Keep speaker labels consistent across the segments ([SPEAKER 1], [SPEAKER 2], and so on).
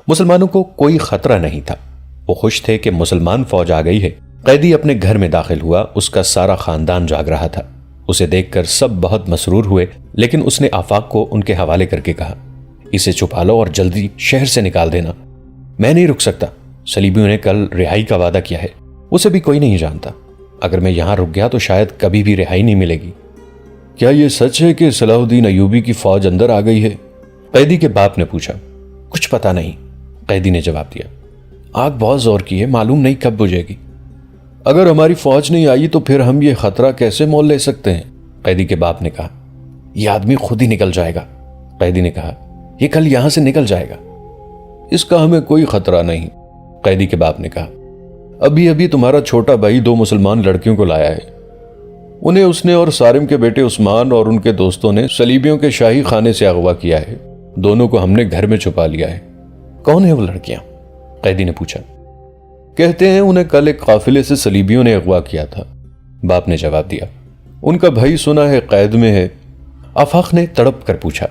[SPEAKER 1] مسلمانوں کو کوئی خطرہ نہیں تھا۔ وہ خوش تھے کہ مسلمان فوج آ گئی ہے۔ قیدی اپنے گھر میں داخل ہوا، اس کا سارا خاندان جاگ رہا تھا۔ اسے دیکھ کر سب بہت مسرور ہوئے، لیکن اس نے آفاق کو ان کے حوالے کر کے کہا، اسے چھپا لو اور جلدی شہر سے نکال دینا۔ میں نہیں رک سکتا، صلیبیوں نے کل رہائی کا وعدہ کیا ہے، اسے بھی کوئی نہیں جانتا۔ اگر میں یہاں رک گیا تو شاید کبھی بھی رہائی نہیں ملے گی۔ کیا یہ سچ ہے کہ صلاح الدین ایوبی کی فوج اندر آ گئی ہے؟ قیدی کے باپ نے پوچھا۔ کچھ پتا نہیں، قیدی نے جواب دیا۔ آگ بہت زور کی ہے، معلوم نہیں کب بجھے گی۔ اگر ہماری فوج نہیں آئی تو پھر ہم یہ خطرہ کیسے مول لے سکتے ہیں؟ قیدی کے باپ نے کہا۔ یہ آدمی خود ہی نکل جائے گا، قیدی نے کہا۔ یہ کل یہاں سے نکل جائے گا۔ اس کا ہمیں کوئی خطرہ نہیں، قیدی کے باپ نے کہا۔ ابھی ابھی تمہارا چھوٹا بھائی 2 مسلمان لڑکیوں کو لایا ہے۔ انہیں اس نے اور سارم کے بیٹے عثمان اور ان کے دوستوں نے صلیبیوں کے شاہی خانے سے اغوا کیا ہے۔ دونوں کو ہم نے گھر میں چھپا لیا ہے۔ کون ہیں وہ لڑکیاں؟ قیدی نے پوچھا۔ کہتے ہیں انہیں کل ایک قافلے سے صلیبیوں نے اغوا کیا تھا، باپ نے جواب دیا۔ ان کا بھائی سنا ہے قید میں ہے۔ آفاق نے تڑپ کر پوچھا،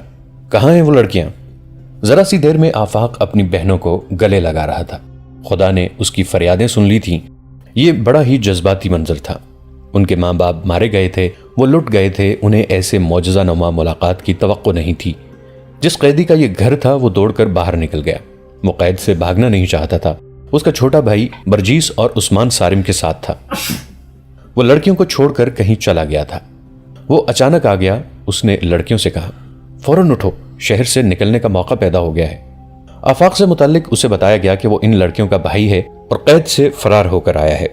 [SPEAKER 1] کہاں ہیں وہ لڑکیاں؟ ذرا سی دیر میں آفاق اپنی بہنوں کو گلے لگا رہا تھا۔ خدا نے اس کی فریادیں سن لی تھیں۔ یہ بڑا ہی جذباتی منظر تھا۔ ان کے ماں باپ مارے گئے تھے، وہ لٹ گئے تھے، انہیں ایسے معجزہ نما ملاقات کی توقع نہیں تھی۔ جس قیدی کا یہ گھر تھا وہ دوڑ کر باہر نکل گیا۔ وہ قید سے بھاگنا نہیں چاہتا تھا۔ اس کا چھوٹا بھائی برجیس اور عثمان سارم کے ساتھ تھا۔ وہ لڑکیوں کو چھوڑ کر کہیں چلا گیا تھا۔ وہ اچانک آ گیا۔ اس نے لڑکیوں سے کہا، فوراً اٹھو، شہر سے نکلنے کا موقع پیدا ہو گیا ہے۔ آفاق سے متعلق اسے بتایا گیا کہ وہ ان لڑکیوں کا بھائی ہے اور قید سے فرار ہو کر آیا ہے۔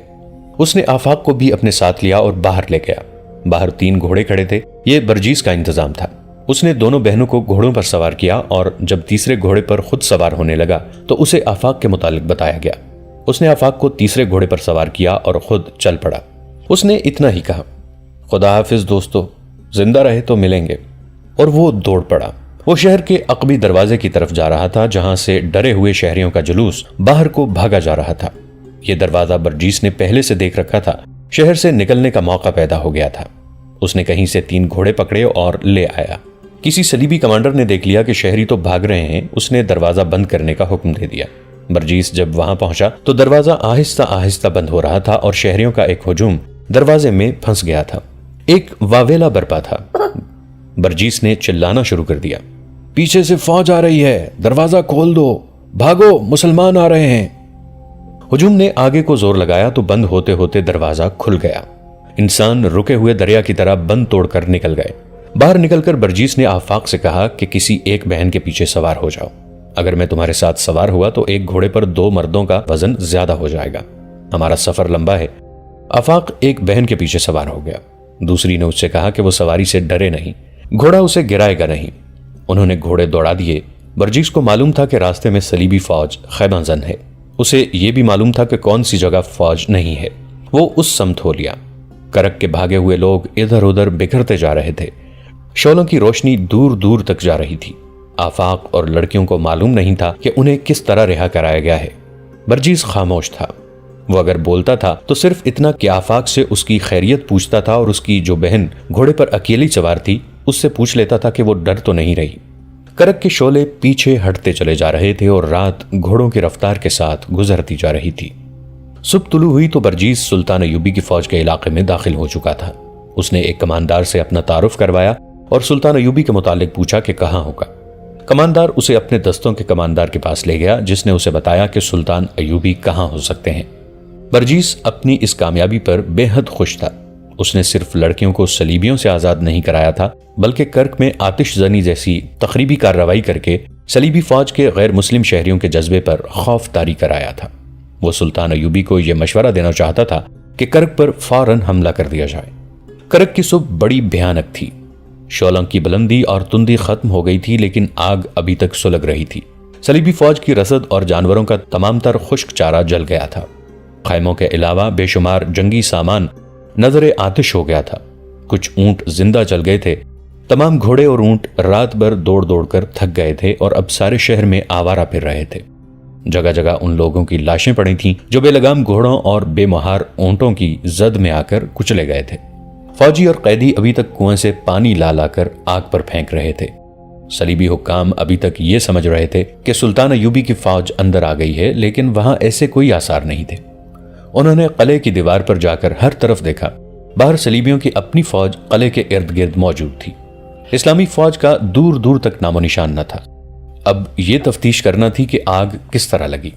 [SPEAKER 1] اس نے آفاق کو بھی اپنے ساتھ لیا اور باہر لے گیا۔ باہر 3 گھوڑے کھڑے تھے، یہ برجیس کا انتظام تھا۔ اس نے دونوں بہنوں کو گھوڑوں پر سوار کیا اور جب تیسرے گھوڑے پر خود سوار ہونے لگا تو اسے آفاق کے متعلق بتایا گیا۔ اس نے آفاق کو تیسرے گھوڑے پر سوار کیا اور خود چل پڑا۔ اس نے اتنا ہی کہا، خدا حافظ دوستو، زندہ رہے تو ملیں گے، اور وہ دوڑ پڑا۔ وہ شہر کے عقبی دروازے کی طرف جا رہا تھا جہاں سے ڈرے ہوئے شہریوں کا جلوس باہر کو بھاگا جا رہا تھا۔ یہ دروازہ برجیس نے پہلے سے دیکھ رکھا تھا۔ شہر سے نکلنے کا موقع پیدا ہو گیا تھا۔ اس نے کہیں سے 3 گھوڑے پکڑے اور لے آیا۔ کسی صلیبی کمانڈر نے دیکھ لیا کہ شہری تو بھاگ رہے ہیں، اس نے دروازہ بند کرنے کا حکم دے دیا۔ برجیس جب وہاں پہنچا تو دروازہ آہستہ آہستہ بند ہو رہا تھا اور شہریوں کا ایک ہجوم دروازے میں پھنس گیا تھا۔ ایک واویلا برپا تھا۔ برجیس نے چلانا شروع کر دیا، پیچھے سے فوج آ رہی ہے، دروازہ کھول دو، بھاگو، مسلمان آ رہے ہیں۔ ہجوم نے آگے کو زور لگایا تو بند ہوتے ہوتے دروازہ کھل گیا۔ انسان رکے ہوئے دریا کی طرح بند توڑ کر نکل گئے۔ باہر نکل کر برجیس نے آفاق سے کہا کہ کسی ایک بہن کے پیچھے سوار ہو جاؤ۔ اگر میں تمہارے ساتھ سوار ہوا تو ایک گھوڑے پر 2 مردوں کا وزن زیادہ ہو جائے گا، ہمارا سفر لمبا ہے۔ آفاق ایک بہن کے پیچھے سوار ہو گیا۔ دوسری نے اس سے کہا کہ وہ سواری سے ڈرے نہیں، گھوڑا اسے گرائے گا نہیں۔ انہوں نے گھوڑے دوڑا دیے۔ برجیس کو معلوم تھا کہ راستے میں صلیبی فوج خیمہ زن ہے۔ اسے یہ بھی معلوم تھا کہ کون سی جگہ فوج نہیں ہے۔ وہ اس سمت ہو لیا۔ کرک کے بھاگے ہوئے لوگ ادھر ادھر بکھرتے جا رہے تھے۔ شعلوں کی روشنی دور دور تک جا رہی تھی۔ آفاق اور لڑکیوں کو معلوم نہیں تھا کہ انہیں کس طرح رہا کرایا گیا ہے۔ برجیس خاموش تھا۔ وہ اگر بولتا تھا تو صرف اتنا کہ آفاق سے اس کی خیریت پوچھتا تھا اور اس کی جو بہن گھوڑے پر اکیلی سوار تھی اس سے پوچھ لیتا تھا کہ وہ ڈر تو نہیں رہی۔ کرک کے شعلے پیچھے ہٹتے چلے جا رہے تھے اور رات گھوڑوں کی رفتار کے ساتھ گزرتی جا رہی تھی۔ صبح طلوع ہوئی تو برجیس سلطان ایوبی کی فوج کے علاقے میں داخل ہو چکا تھا۔ اس نے ایک کماندار سے اپنا تعارف کروایا اور سلطان ایوبی کے متعلق پوچھا کہ کہاں ہوگا۔ کماندار اسے اپنے دستوں کے کماندار کے پاس لے گیا جس نے اسے بتایا کہ سلطان ایوبی کہاں ہو سکتے ہیں۔ برجیس اپنی اس کامیابی پر بے حد خوش تھا۔ اس نے صرف لڑکیوں کو صلیبیوں سے آزاد نہیں کرایا تھا بلکہ کرک میں آتش زنی جیسی تخریبی کارروائی کر کے صلیبی فوج کے غیر مسلم شہریوں کے جذبے پر خوف طاری کرایا تھا۔ وہ سلطان ایوبی کو یہ مشورہ دینا چاہتا تھا کہ کرک پر فوراً حملہ کر دیا جائے۔ کرک کی صبح بڑی بھیانک تھی۔ شعلوں کی بلندی اور تندی ختم ہو گئی تھی لیکن آگ ابھی تک سلگ رہی تھی۔ صلیبی فوج کی رسد اور جانوروں کا تمام تر خشک چارہ جل گیا تھا۔ خیموں کے علاوہ بے شمار جنگی سامان نظر آتش ہو گیا تھا۔ کچھ اونٹ زندہ چل گئے تھے۔ تمام گھوڑے اور اونٹ رات بھر دوڑ دوڑ کر تھک گئے تھے اور اب سارے شہر میں آوارہ پھر رہے تھے۔ جگہ جگہ ان لوگوں کی لاشیں پڑی تھیں جو بے لگام گھوڑوں اور بے مہار اونٹوں کی زد میں آ کر کچلے گئے تھے۔ فوجی اور قیدی ابھی تک کنویں سے پانی لا لا کر آگ پر پھینک رہے تھے۔ صلیبی حکام ابھی تک یہ سمجھ رہے تھے کہ سلطان ایوبی کی فوج اندر آ گئی ہے، لیکن وہاں ایسے کوئی آثار نہیں تھے۔ انہوں نے قلعے کی دیوار پر جا کر ہر طرف دیکھا۔ باہر صلیبیوں کی اپنی فوج قلعے کے ارد گرد موجود تھی۔ اسلامی فوج کا دور دور تک نام و نشان نہ تھا۔ اب یہ تفتیش کرنا تھی کہ آگ کس طرح لگی۔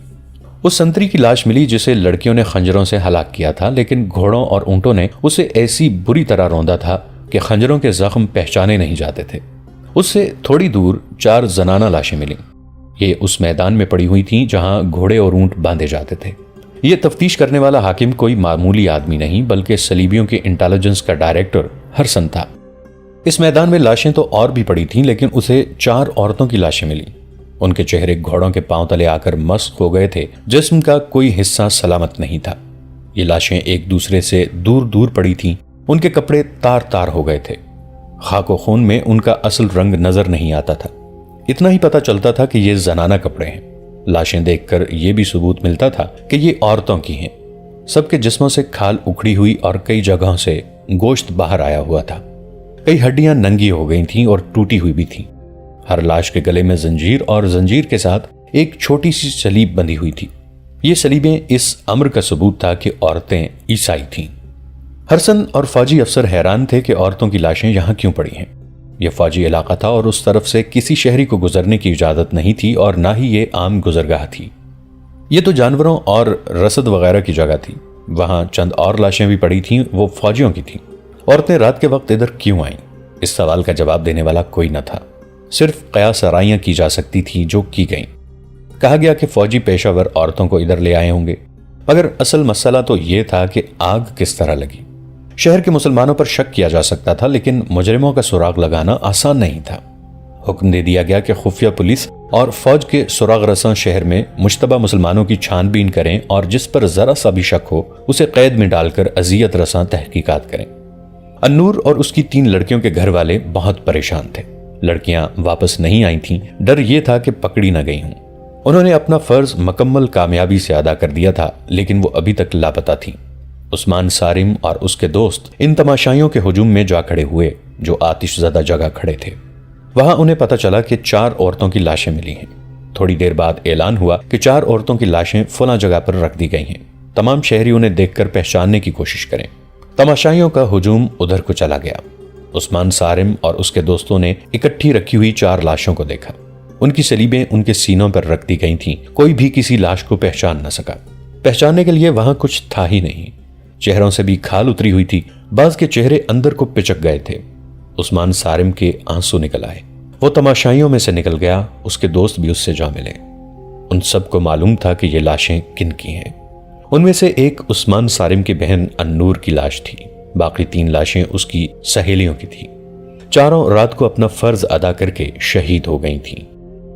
[SPEAKER 1] اس سنتری کی لاش ملی جسے لڑکیوں نے خنجروں سے ہلاک کیا تھا، لیکن گھوڑوں اور اونٹوں نے اسے ایسی بری طرح روندا تھا کہ خنجروں کے زخم پہچانے نہیں جاتے تھے۔ اس سے تھوڑی دور 4 زنانہ لاشیں ملیں۔ یہ اس میدان میں پڑی ہوئی تھیں جہاں گھوڑے اور اونٹ باندھے جاتے تھے۔ یہ تفتیش کرنے والا حاکم کوئی معمولی آدمی نہیں بلکہ صلیبیوں کے انٹیلیجنس کا ڈائریکٹر ہرسن تھا۔ اس میدان میں لاشیں تو اور بھی پڑی تھیں، لیکن اسے 4 عورتوں کی لاشیں ملیں۔ ان کے چہرے گھوڑوں کے پاؤں تلے آ کر مسخ ہو گئے تھے، جسم کا کوئی حصہ سلامت نہیں تھا۔ یہ لاشیں ایک دوسرے سے دور دور پڑی تھیں، ان کے کپڑے تار تار ہو گئے تھے۔ خاک و خون میں ان کا اصل رنگ نظر نہیں آتا تھا، اتنا ہی پتہ چلتا تھا کہ یہ زنانہ کپڑے ہیں۔ لاشیں دیکھ کر یہ بھی ثبوت ملتا تھا کہ یہ عورتوں کی ہیں۔ سب کے جسموں سے کھال اکھڑی ہوئی اور کئی جگہوں سے گوشت باہر آیا ہوا تھا۔ کئی ہڈیاں ننگی ہو گئی تھیں اور ٹوٹی ہوئی بھی تھیں۔ ہر لاش کے گلے میں زنجیر اور زنجیر کے ساتھ ایک چھوٹی سی صلیب بندھی ہوئی تھی۔ یہ صلیبیں اس امر کا ثبوت تھا کہ عورتیں عیسائی تھیں۔ ہرسن اور فوجی افسر حیران تھے کہ عورتوں کی لاشیں یہاں کیوں پڑی ہیں۔ یہ فوجی علاقہ تھا اور اس طرف سے کسی شہری کو گزرنے کی اجازت نہیں تھی اور نہ ہی یہ عام گزرگاہ تھی۔ یہ تو جانوروں اور رسد وغیرہ کی جگہ تھی۔ وہاں چند اور لاشیں بھی پڑی تھیں، وہ فوجیوں کی تھیں۔ عورتیں رات کے وقت ادھر کیوں آئیں؟ اس سوال کا جواب دینے والا کوئی نہ تھا۔ صرف قیاس آرائیاں کی جا سکتی تھی جو کی گئیں۔ کہا گیا کہ فوجی پیشہ ور عورتوں کو ادھر لے آئے ہوں گے، مگر اصل مسئلہ تو یہ تھا کہ آگ کس طرح لگی۔ شہر کے مسلمانوں پر شک کیا جا سکتا تھا، لیکن مجرموں کا سراغ لگانا آسان نہیں تھا۔ حکم دے دیا گیا کہ خفیہ پولیس اور فوج کے سراغ رساں شہر میں مشتبہ مسلمانوں کی چھان بین کریں اور جس پر ذرا سا بھی شک ہو اسے قید میں ڈال کر اذیت رساں تحقیقات کریں۔ النور اور اس کی 3 لڑکیوں کے گھر والے بہت پریشان تھے۔ لڑکیاں واپس نہیں آئی تھیں، ڈر یہ تھا کہ پکڑی نہ گئی ہوں۔ انہوں نے اپنا فرض مکمل کامیابی سے ادا کر دیا تھا، لیکن وہ ابھی تک لاپتہ تھیں۔ عثمان سارم اور اس کے دوست ان تماشائیوں کے ہجوم میں جا کھڑے ہوئے جو آتش زدہ جگہ کھڑے تھے۔ وہاں انہیں پتہ چلا کہ 4 عورتوں کی لاشیں ملی ہیں۔ تھوڑی دیر بعد اعلان ہوا کہ 4 عورتوں کی لاشیں فلاں جگہ پر رکھ دی گئی ہیں۔ تمام شہری انہیں دیکھ کر پہچاننے کی کوشش کریں۔ تماشائیوں کا ہجوم ادھر کو چلا گیا۔ عثمان سارم اور اس کے دوستوں نے اکٹھی رکھی ہوئی 4 لاشوں کو دیکھا۔ ان کی صلیبیں ان کے سینوں پر رکھ دی گئی تھیں۔ کوئی بھی کسی لاش کو پہچان نہ سکا۔ پہچاننے کے لیے وہاں کچھ تھا ہی نہیں۔ چہروں سے بھی کھال اتری ہوئی تھی، بعض کے چہرے اندر کو پچک گئے تھے۔ عثمان سارم کے آنسو نکل آئے۔ وہ تماشائیوں میں سے نکل گیا، اس کے دوست بھی اس سے جا ملے۔ ان سب کو معلوم تھا کہ یہ لاشیں کن کی ہیں۔ ان میں سے ایک عثمان سارم کی بہن النور کی لاش تھی، باقی 3 لاشیں اس کی سہیلیوں کی تھیں۔ چاروں رات کو اپنا فرض ادا کر کے شہید ہو گئی تھیں۔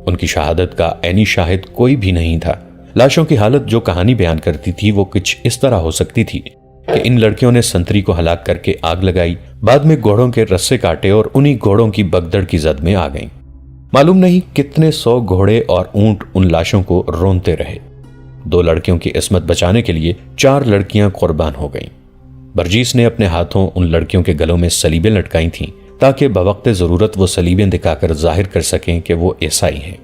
[SPEAKER 1] ان کی شہادت کا عینی شاہد کوئی بھی نہیں تھا۔ لاشوں کی حالت جو کہانی بیان کرتی تھی وہ کچھ اس طرح ہو سکتی تھی کہ ان لڑکیوں نے سنتری کو ہلاک کر کے آگ لگائی، بعد میں گھوڑوں کے رسے کاٹے اور انہی گھوڑوں کی بگدڑ کی زد میں آ گئیں۔ معلوم نہیں کتنے 100 گھوڑے اور اونٹ ان لاشوں کو رونتے رہے۔ 2 لڑکیوں کی عصمت بچانے کے لیے 4 لڑکیاں قربان ہو گئیں۔ برجیس نے اپنے ہاتھوں ان لڑکیوں کے گلوں میں صلیبیں لٹکائی تھیں تاکہ بوقت ضرورت وہ صلیبیں دکھا کر ظاہر کر سکیں کہ وہ عیسائی ہیں۔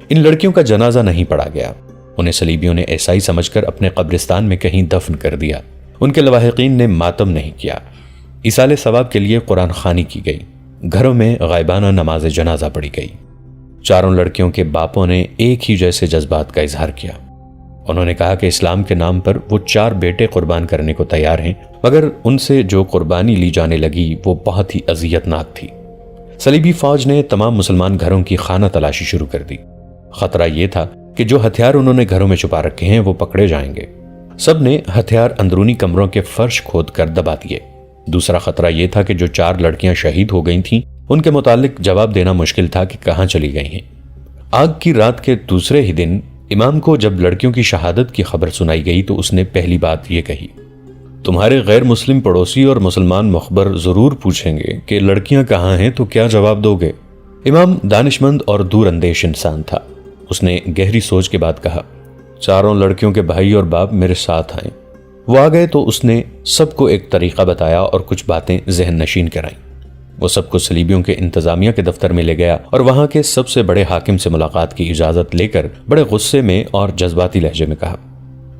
[SPEAKER 1] ان لڑکیوں کا جنازہ نہیں پڑا گیا۔ انہیں صلیبیوں نے عیسائی سمجھ کر اپنے قبرستان میں کہیں دفن کر دیا۔ ان کے لواحقین نے ماتم نہیں کیا۔ ایصال ثواب کے لیے قرآن خوانی کی گئی۔ گھروں میں غائبانہ نماز جنازہ پڑھی گئی۔ 4 لڑکیوں کے باپوں نے ایک ہی جیسے جذبات کا اظہار کیا۔ انہوں نے کہا کہ اسلام کے نام پر وہ 4 بیٹے قربان کرنے کو تیار ہیں، مگر ان سے جو قربانی لی جانے لگی وہ بہت ہی اذیت ناک تھی۔ صلیبی فوج نے تمام مسلمان گھروں کی خانہ تلاشی شروع کر دی۔ خطرہ یہ تھا کہ جو ہتھیار انہوں نے گھروں میں چھپا رکھے ہیں وہ پکڑے جائیں گے۔ سب نے ہتھیار اندرونی کمروں کے فرش کھود کر دبا دیے۔ دوسرا خطرہ یہ تھا کہ جو 4 لڑکیاں شہید ہو گئی تھیں ان کے متعلق جواب دینا مشکل تھا کہ کہاں چلی گئی ہیں۔ آگ کی رات کے دوسرے ہی دن امام کو جب لڑکیوں کی شہادت کی خبر سنائی گئی تو اس نے پہلی بات یہ کہی، تمہارے غیر مسلم پڑوسی اور مسلمان مخبر ضرور پوچھیں گے کہ لڑکیاں کہاں ہیں تو کیا جواب دو گے؟ امام دانشمند اور دور اندیش انسان تھا۔ اس نے گہری سوچ کے بعد کہا، 4 لڑکیوں کے بھائی اور باپ میرے ساتھ آئیں۔ وہ آ گئے تو اس نے سب کو ایک طریقہ بتایا اور کچھ باتیں ذہن نشین کرائیں۔ وہ سب کو صلیبیوں کے انتظامیہ کے دفتر میں لے گیا اور وہاں کے سب سے بڑے حاکم سے ملاقات کی اجازت لے کر بڑے غصے میں اور جذباتی لہجے میں کہا،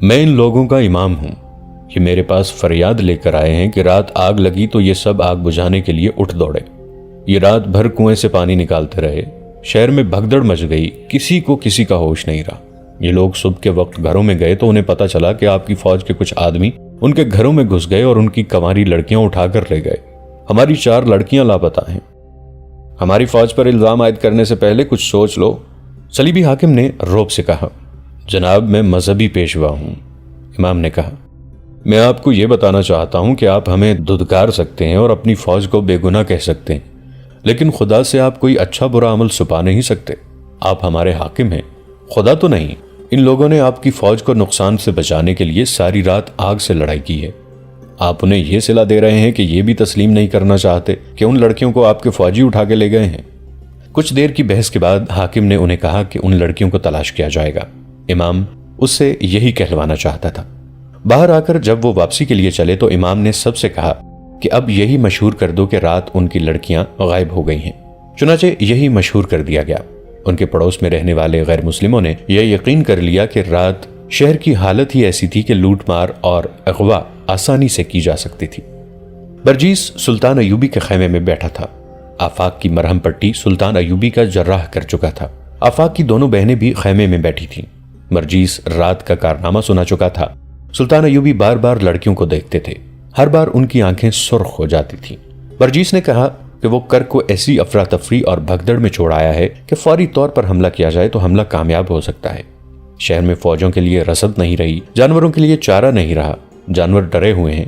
[SPEAKER 1] میں ان لوگوں کا امام ہوں، یہ میرے پاس فریاد لے کر آئے ہیں کہ رات آگ لگی تو یہ سب آگ بجھانے کے لیے اٹھ دوڑے، یہ رات بھر کنویں سے پانی نکالتے رہے، شہر میں بھگدڑ مچ گئی، کسی کو کسی کا ہوش نہیں رہا، یہ لوگ صبح کے وقت گھروں میں گئے تو انہیں پتا چلا کہ آپ کی فوج کے کچھ آدمی ان کے گھروں میں گھس گئے اور ان کی کنواری لڑکیاں اٹھا کر لے گئے، ہماری 4 لڑکیاں لاپتہ ہیں، ہماری فوج پر الزام عائد کرنے سے پہلے کچھ سوچ لو۔ صلیبی حاکم نے رعب سے کہا، جناب میں مذہبی پیشوا ہوں۔ امام نے کہا، میں آپ کو یہ بتانا چاہتا ہوں کہ آپ ہمیں دھتکار سکتے ہیں اور اپنی فوج کو بے گناہ کہہ سکتے ہیں، لیکن خدا سے آپ کوئی اچھا برا عمل چھپا نہیں سکتے، آپ ہمارے حاکم ہیں، خدا تو نہیں۔ ان لوگوں نے آپ کی فوج کو نقصان سے بچانے کے لیے ساری رات آگ سے لڑائی کی ہے، آپ انہیں یہ صلاح دے رہے ہیں کہ یہ بھی تسلیم نہیں کرنا چاہتے کہ ان لڑکیوں کو آپ کے فوجی اٹھا کے لے گئے ہیں۔ کچھ دیر کی بحث کے بعد حاکم نے انہیں کہا کہ ان لڑکیوں کو تلاش کیا جائے گا۔ امام اس سے یہی کہلوانا چاہتا تھا۔ باہر آ کر جب وہ واپسی کے لیے چلے تو امام نے سب سے کہا کہ اب یہی مشہور کر دو کہ رات ان کی لڑکیاں غائب ہو گئی ہیں۔ چنانچہ یہی مشہور کر دیا گیا۔ ان کے پڑوس میں رہنے والے غیر مسلموں نے یہ یقین کر لیا کہ رات شہر کی حالت ہی ایسی تھی کہ لوٹ مار اور اغوا آسانی سے کی جا سکتی تھی۔ برجیس سلطان ایوبی کے خیمے میں بیٹھا تھا۔ آفاق کی مرہم پٹی سلطان ایوبی کا جراح کر چکا تھا۔ آفاق کی دونوں بہنیں بھی خیمے میں بیٹھی تھیں۔ برجیس رات کا کارنامہ سنا چکا تھا۔ سلطان ایوبی بار بار لڑکیوں کو دیکھتے تھے، ہر بار ان کی آنکھیں سرخ ہو جاتی تھیں۔ برجیس نے کہا کہ وہ کرک کو ایسی افراتفری اور بھگدڑ میں چھوڑ آیا ہے کہ فوری طور پر حملہ کیا جائے تو حملہ کامیاب ہو سکتا ہے۔ شہر میں فوجوں کے لیے رسد نہیں رہی، جانوروں کے لیے چارہ نہیں رہا، جانور ڈرے ہوئے ہیں،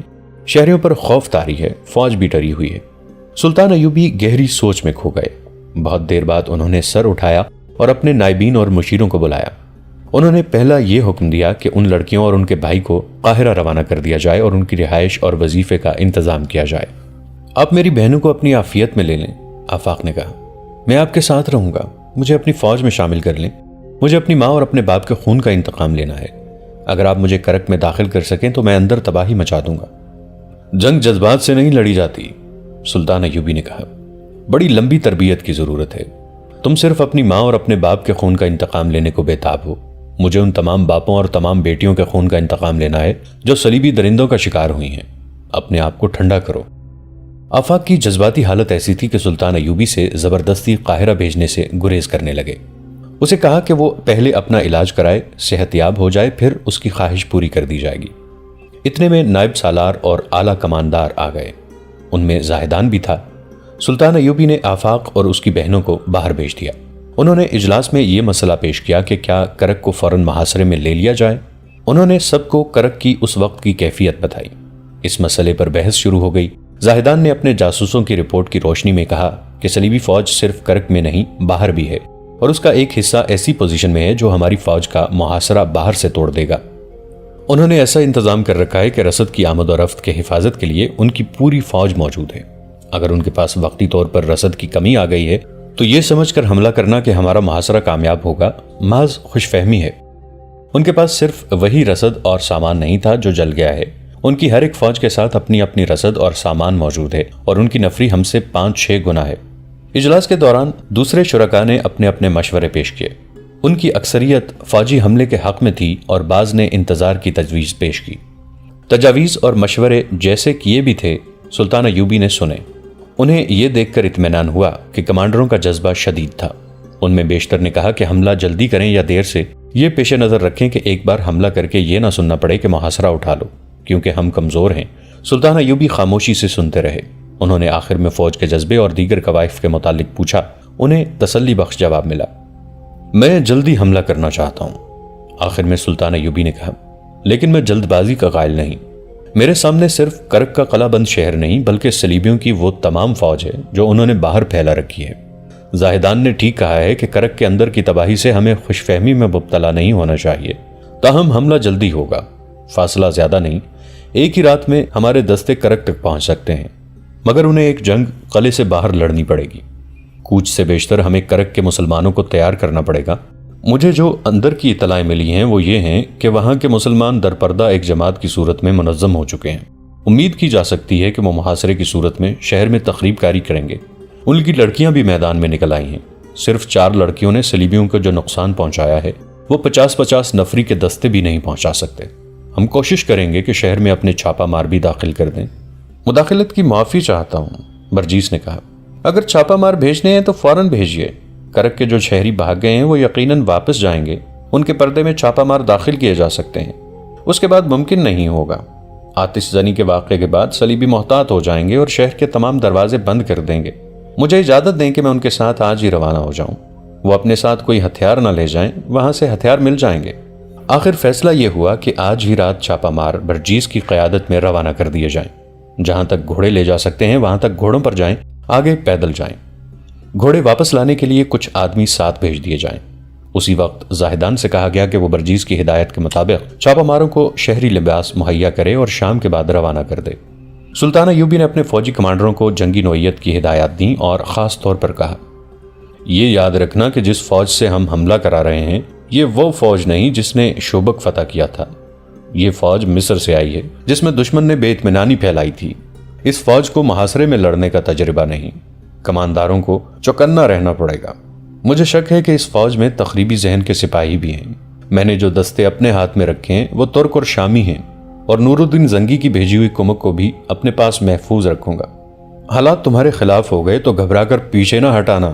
[SPEAKER 1] شہریوں پر خوف طاری ہے، فوج بھی ڈری ہوئی ہے۔ سلطان ایوبی گہری سوچ میں کھو گئے۔ بہت دیر بعد انہوں نے سر اٹھایا اور اپنے نائبین اور مشیروں کو بلایا۔ انہوں نے پہلا یہ حکم دیا کہ ان لڑکیوں اور ان کے بھائی کو قاہرہ روانہ کر دیا جائے اور ان کی رہائش اور وظیفے کا انتظام کیا جائے۔ آپ میری بہنوں کو اپنی عافیت میں لے لیں، آفاق نے کہا، میں آپ کے ساتھ رہوں گا، مجھے اپنی فوج میں شامل کر لیں، مجھے اپنی ماں اور اپنے باپ کے خون کا انتقام لینا ہے، اگر آپ مجھے کرک میں داخل کر سکیں تو میں اندر تباہی مچا دوں گا۔ جنگ جذبات سے نہیں لڑی جاتی، سلطان ایوبی نے کہا، بڑی لمبی تربیت کی ضرورت ہے، تم صرف اپنی ماں اور اپنے باپ کے خون کا انتقام لینے کو بےتاب ہو، مجھے ان تمام باپوں اور تمام بیٹیوں کے خون کا انتقام لینا ہے جو صلیبی درندوں کا شکار ہوئی ہیں، اپنے آپ کو ٹھنڈا کرو۔ آفاق کی جذباتی حالت ایسی تھی کہ سلطان ایوبی سے زبردستی قاہرہ بھیجنے سے گریز کرنے لگے۔ اسے کہا کہ وہ پہلے اپنا علاج کرائے، صحت یاب ہو جائے، پھر اس کی خواہش پوری کر دی جائے گی۔ اتنے میں نائب سالار اور اعلیٰ کماندار آ گئے، ان میں زاہدان بھی تھا۔ سلطان ایوبی نے آفاق اور اس کی بہنوں کو باہر بھیج دیا۔ انہوں نے اجلاس میں یہ مسئلہ پیش کیا کہ کیا کرک کو فوراً محاصرے میں لے لیا جائے۔ انہوں نے سب کو کرک کی اس وقت کی کیفیت بتائی۔ اس مسئلے پر بحث شروع ہو گئی۔ زاہدان نے اپنے جاسوسوں کی رپورٹ کی روشنی میں کہا کہ صلیبی فوج صرف کرک میں نہیں باہر بھی ہے، اور اس کا ایک حصہ ایسی پوزیشن میں ہے جو ہماری فوج کا محاصرہ باہر سے توڑ دے گا۔ انہوں نے ایسا انتظام کر رکھا ہے کہ رسد کی آمد و رفت کے حفاظت کے لیے ان کی پوری فوج موجود ہے۔ اگر ان کے پاس وقتی طور پر رسد کی کمی آ گئی ہے تو یہ سمجھ کر حملہ کرنا کہ ہمارا محاصرہ کامیاب ہوگا محض خوش فہمی ہے۔ ان کے پاس صرف وہی رسد اور سامان نہیں تھا جو جل گیا ہے، ان کی ہر ایک فوج کے ساتھ اپنی اپنی رسد اور سامان موجود ہے، اور ان کی نفری ہم سے 5-6 گنا ہے۔ اجلاس کے دوران دوسرے شرکاء نے اپنے اپنے مشورے پیش کیے۔ ان کی اکثریت فوجی حملے کے حق میں تھی اور بعض نے انتظار کی تجویز پیش کی۔ تجاویز اور مشورے جیسے کیے بھی تھے، سلطان ایوبی نے سنے۔ انہیں یہ دیکھ کر اطمینان ہوا کہ کمانڈروں کا جذبہ شدید تھا۔ ان میں بیشتر نے کہا کہ حملہ جلدی کریں یا دیر سے، یہ پیش نظر رکھیں کہ ایک بار حملہ کر کے یہ نہ سننا پڑے کہ محاصرہ اٹھا لو، کیونکہ ہم کمزور ہیں۔ سلطان ایوبی خاموشی سے سنتے رہے۔ انہوں نے آخر میں فوج کے جذبے اور دیگر قوائف کے متعلق پوچھا۔ انہیں تسلی بخش جواب ملا، میں جلدی حملہ کرنا چاہتا ہوں۔ آخر میں سلطان ایوبی نے کہا، لیکن میں جلد بازی کا قائل نہیں، میرے سامنے صرف کرک کا قلعہ بند شہر نہیں بلکہ صلیبیوں کی وہ تمام فوج ہے جو انہوں نے باہر پھیلا رکھی ہے۔ زاہدان نے ٹھیک کہا ہے کہ کرک کے اندر کی تباہی سے ہمیں خوش فہمی میں مبتلا نہیں ہونا چاہیے، تاہم حملہ جلدی ہوگا، فاصلہ زیادہ نہیں، ایک ہی رات میں ہمارے دستے کرک تک پہنچ سکتے ہیں، مگر انہیں ایک جنگ قلعے سے باہر لڑنی پڑے گی۔ کوچ سے بیشتر ہمیں کرک کے مسلمانوں کو تیار کرنا پڑے گا۔ مجھے جو اندر کی اطلاعیں ملی ہیں وہ یہ ہیں کہ وہاں کے مسلمان درپردہ ایک جماعت کی صورت میں منظم ہو چکے ہیں۔ امید کی جا سکتی ہے کہ وہ محاصرے کی صورت میں شہر میں تخریب کاری کریں گے۔ ان کی لڑکیاں بھی میدان میں نکل آئی ہیں۔ صرف 4 لڑکیوں نے صلیبیوں کو جو نقصان پہنچایا ہے وہ 50-50 نفری کے دستے بھی نہیں پہنچا سکتے۔ ہم کوشش کریں گے کہ شہر میں اپنے چھاپا مار بھی داخل کر دیں۔ مداخلت کی معافی چاہتا ہوں، برجیس نے کہا۔ اگر چھاپا مار بھیجنے ہیں تو فوراً بھیجیے۔ کرک کے جو شہری بھاگ گئے ہیں وہ یقیناً واپس جائیں گے۔ ان کے پردے میں چھاپا مار داخل کیے جا سکتے ہیں۔ اس کے بعد ممکن نہیں ہوگا۔ آتش زنی کے واقعے کے بعد صلیبی محتاط ہو جائیں گے اور شہر کے تمام دروازے بند کر دیں گے۔ مجھے اجازت دیں کہ میں ان کے ساتھ آج ہی روانہ ہو جاؤں۔ وہ اپنے ساتھ کوئی ہتھیار نہ لے جائیں، وہاں سے ہتھیار مل جائیں گے۔ آخر فیصلہ یہ ہوا کہ آج ہی رات چھاپا مار برجیس کی قیادت میں روانہ کر دیے جائیں۔ جہاں تک گھوڑے لے جا سکتے ہیں وہاں تک گھوڑوں پر جائیں، آگے پیدل جائیں۔ گھوڑے واپس لانے کے لیے کچھ آدمی ساتھ بھیج دیے جائیں۔ اسی وقت زاہدان سے کہا گیا کہ وہ برجیس کی ہدایت کے مطابق چھاپا ماروں کو شہری لباس مہیا کرے اور شام کے بعد روانہ کر دے۔ سلطان ایوبی نے اپنے فوجی کمانڈروں کو جنگی نوعیت کی ہدایات دیں اور خاص طور پر کہا، یہ یاد رکھنا کہ جس فوج سے ہم حملہ کرا رہے ہیں یہ وہ فوج نہیں جس نے شوبک فتح کیا تھا۔ یہ فوج مصر سے آئی ہے جس میں دشمن نے بے اطمینانی پھیلائی تھی۔ اس فوج کو محاصرے میں لڑنے کا تجربہ نہیں، کمانداروں کو چوکنا رہنا پڑے گا۔ مجھے شک ہے کہ اس فوج میں تخریبی ذہن کے سپاہی بھی ہیں۔ میں نے جو دستے اپنے ہاتھ میں رکھے ہیں وہ ترک اور شامی ہیں، اور نور الدین زنگی کی بھیجی ہوئی کمک کو بھی اپنے پاس محفوظ رکھوں گا۔ حالات تمہارے خلاف ہو گئے تو گھبرا کر پیچھے نہ ہٹانا،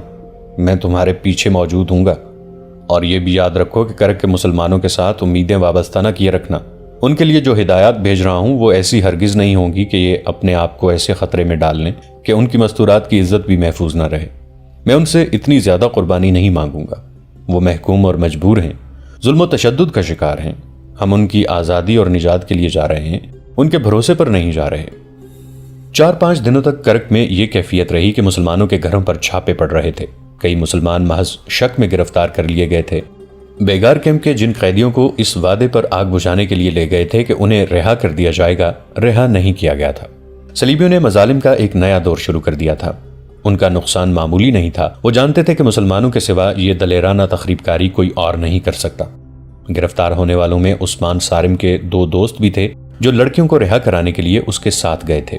[SPEAKER 1] میں تمہارے پیچھے موجود ہوں گا۔ اور یہ بھی یاد رکھو کہ کرک کے مسلمانوں کے ساتھ امیدیں وابستہ نہ کیے رکھنا۔ ان کے لیے جو ہدایات بھیج رہا ہوں وہ ایسی ہرگز نہیں ہوں گی کہ یہ اپنے آپ کو ایسے خطرے میں ڈال لیں کہ ان کی مستورات کی عزت بھی محفوظ نہ رہے۔ میں ان سے اتنی زیادہ قربانی نہیں مانگوں گا۔ وہ محکوم اور مجبور ہیں، ظلم و تشدد کا شکار ہیں۔ ہم ان کی آزادی اور نجات کے لیے جا رہے ہیں، ان کے بھروسے پر نہیں جا رہے۔ 4-5 دنوں تک کرک میں یہ کیفیت رہی کہ مسلمانوں کے گھروں پر چھاپے پڑ رہے تھے۔ کئی مسلمان محض شک میں گرفتار کر لیے گئے تھے۔ بیگار کیمپ کے جن قیدیوں کو اس وعدے پر آگ بجھانے کے لیے لے گئے تھے کہ انہیں رہا کر دیا جائے گا، رہا نہیں کیا گیا تھا۔ صلیبیوں نے مظالم کا ایک نیا دور شروع کر دیا تھا۔ ان کا نقصان معمولی نہیں تھا۔ وہ جانتے تھے کہ مسلمانوں کے سوا یہ دلیرانہ تخریب کاری کوئی اور نہیں کر سکتا۔ گرفتار ہونے والوں میں عثمان صارم کے 2 دوست بھی تھے جو لڑکیوں کو رہا کرانے کے لیے اس کے ساتھ گئے تھے۔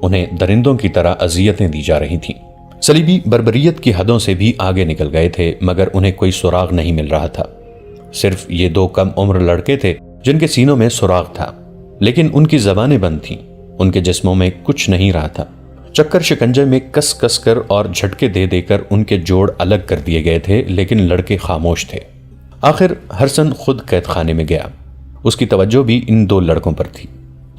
[SPEAKER 1] انہیں درندوں کی طرح اذیتیں دی جا رہی تھیں۔ صلیبی بربریت کی حدوں سے بھی آگے نکل گئے تھے، مگر انہیں کوئی سراغ نہیں مل رہا تھا۔ صرف یہ 2 کم عمر لڑکے تھے جن کے سینوں میں سراغ تھا، لیکن ان کی زبانیں بند تھیں۔ ان کے جسموں میں کچھ نہیں رہا تھا۔ چکر شکنجے میں کس کس کر اور جھٹکے دے دے کر ان کے جوڑ الگ کر دیے گئے تھے، لیکن لڑکے خاموش تھے۔ آخر ہرسن خود قید خانے میں گیا۔ اس کی توجہ بھی ان 2 لڑکوں پر تھی۔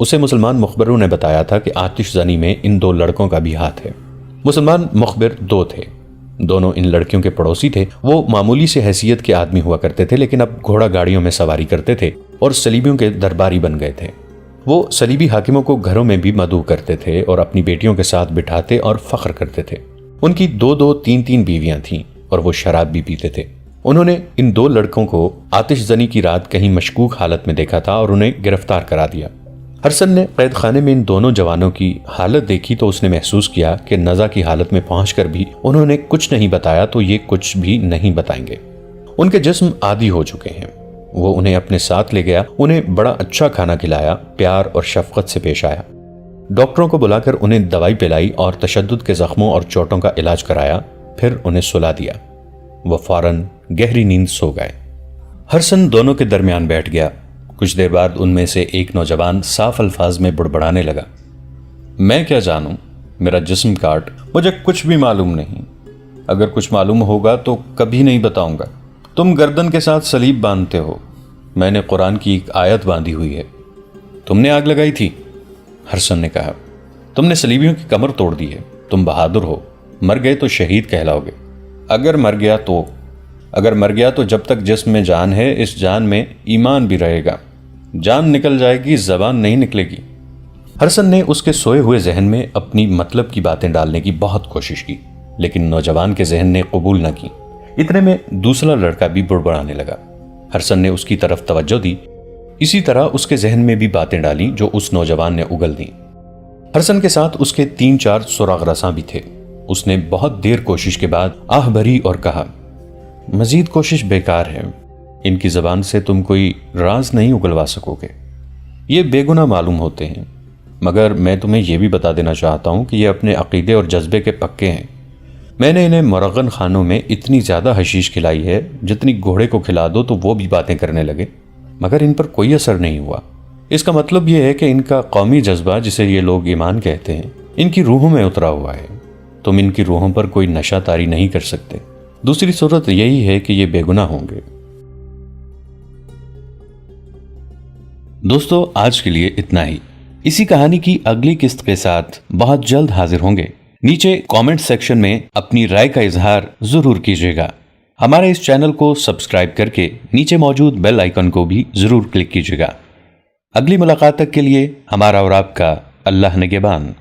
[SPEAKER 1] اسے مسلمان مخبروں نے بتایا تھا کہ آتش زنی میں ان 2 لڑکوں کا بھی ہاتھ ہے۔ مسلمان مخبر 2 تھے، دونوں ان لڑکیوں کے پڑوسی تھے۔ وہ معمولی سے حیثیت کے آدمی ہوا کرتے تھے، لیکن اب گھوڑا گاڑیوں میں سواری کرتے تھے اور صلیبیوں کے درباری بن گئے تھے۔ وہ صلیبی حاکموں کو گھروں میں بھی مدعو کرتے تھے اور اپنی بیٹیوں کے ساتھ بٹھاتے اور فخر کرتے تھے۔ ان کی 2-2 3-3 بیویاں تھیں اور وہ شراب بھی پیتے تھے۔ انہوں نے ان 2 لڑکوں کو آتش زنی کی رات کہیں مشکوک حالت میں دیکھا تھا اور انہیں گرفتار کرا دیا۔ ہرسن نے قید خانے میں ان دونوں جوانوں کی حالت دیکھی تو اس نے محسوس کیا کہ نزا کی حالت میں پہنچ کر بھی انہوں نے کچھ نہیں بتایا تو یہ کچھ بھی نہیں بتائیں گے۔ ان کے جسم عادی ہو چکے ہیں۔ وہ انہیں اپنے ساتھ لے گیا، انہیں بڑا اچھا کھانا کھلایا، پیار اور شفقت سے پیش آیا۔ ڈاکٹروں کو بلا کر انہیں دوائی پلائی اور تشدد کے زخموں اور چوٹوں کا علاج کرایا، پھر انہیں سلا دیا۔ وہ فوراً گہری نیند سو گئے۔ ہرسن دونوں کے درمیان بیٹھ گیا۔ کچھ دیر بعد ان میں سے ایک نوجوان صاف الفاظ میں بڑبڑانے لگا، میں کیا جانوں، میرا جسم کاٹ، مجھے کچھ بھی معلوم نہیں۔ اگر کچھ معلوم ہوگا تو کبھی نہیں بتاؤں گا۔ تم گردن کے ساتھ صلیب باندھتے ہو، میں نے قرآن کی ایک آیت باندھی ہوئی ہے۔ تم نے آگ لگائی تھی؟ ہرسن نے کہا، تم نے صلیبیوں کی کمر توڑ دی ہے، تم بہادر ہو، مر گئے تو شہید کہلاؤ گے۔ اگر مر گیا تو جب تک جسم میں جان ہے اس جان میں ایمان بھی رہے گا۔ جان نکل جائے گی، زبان نہیں نکلے گی۔ ہرسن نے اس کے سوئے ہوئے ذہن میں اپنی مطلب کی باتیں ڈالنے کی بہت کوشش کی، لیکن نوجوان کے ذہن نے قبول نہ کی۔ اتنے میں دوسرا لڑکا بھی بڑبڑانے لگا۔ ہرسن نے اس کی طرف توجہ دی، اسی طرح اس کے ذہن میں بھی باتیں ڈالیں جو اس نوجوان نے اگل دیں۔ ہرسن کے ساتھ اس کے 3-4 سراغ رساں بھی تھے۔ اس نے بہت دیر کوشش کے بعد آہ بھری اور کہا، مزید کوشش بیکار ہے، ان کی زبان سے تم کوئی راز نہیں اگلوا سکو گے۔ یہ بے گناہ معلوم ہوتے ہیں، مگر میں تمہیں یہ بھی بتا دینا چاہتا ہوں کہ یہ اپنے عقیدے اور جذبے کے پکے ہیں۔ میں نے انہیں مرغن خانوں میں اتنی زیادہ حشیش کھلائی ہے جتنی گھوڑے کو کھلا دو تو وہ بھی باتیں کرنے لگے، مگر ان پر کوئی اثر نہیں ہوا۔ اس کا مطلب یہ ہے کہ ان کا قومی جذبہ، جسے یہ لوگ ایمان کہتے ہیں، ان کی روحوں میں اترا ہوا ہے۔ تم ان کی روحوں پر کوئی نشہ طاری نہیں کر سکتے۔ دوسری صورت یہی ہے کہ یہ بے گناہ ہوں گے۔ دوستو، آج کے لیے اتنا ہی۔ اسی کہانی کی اگلی قسط کے ساتھ بہت جلد حاضر ہوں گے۔ نیچے کامنٹ سیکشن میں اپنی رائے کا اظہار ضرور کیجیے گا۔ ہمارے اس چینل کو سبسکرائب کر کے نیچے موجود بیل آئیکن کو بھی ضرور کلک کیجیے گا۔ اگلی ملاقات تک کے لیے ہمارا اور آپ کا اللہ نگہبان۔